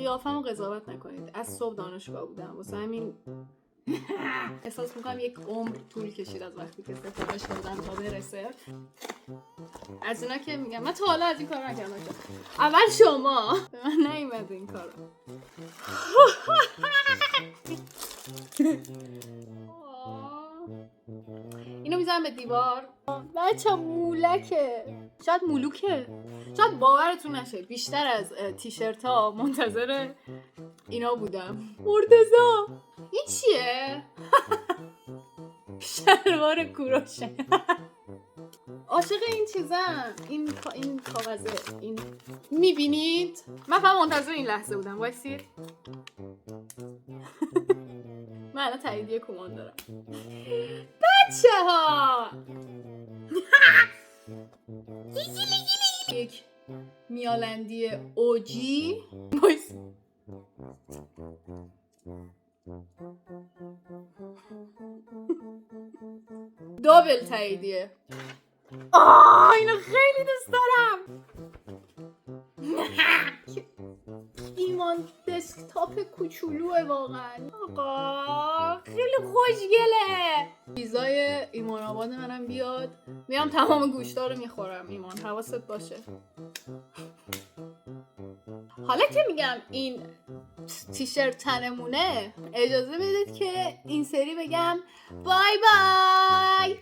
قیافم رو قضاوت نکنید. از صبح دانشگاه بودم، واسه همین احساس میکنم یک عمر طول کشید از وقتی که سفارش دادم تا برسه. از اینا که میگم من تا حالا از این کار نکردم. اول شما به من نیومد این کارا. اینو میذارم به دیوار. بچه مولکه، شاید مولوکه، شاید باورتون نشه بیشتر از تیشرت ها منتظر اینا بودم. مرتضی این چیه؟ شلوار کوروشه. عاشق این چیزم. این کاغذه. این میبینید؟ من فقط منتظر این لحظه بودم. وایسید. من الان تاییدیه کمان دارم. بچه ها یک میالندی اوجی. دابل تاییدیه. اینو خیلی دوست دارم. ایمان دسکتاپ کوچولوه واقعا. آقا خیلی خوشگله. پیزای ایمان آباد منم بیاد. میام تمام گوشتا رو میخورم. ایمان حواست باشه. حالا که میگم این تیشرت تنمونه، اجازه بدید که این سری بگم بای بای.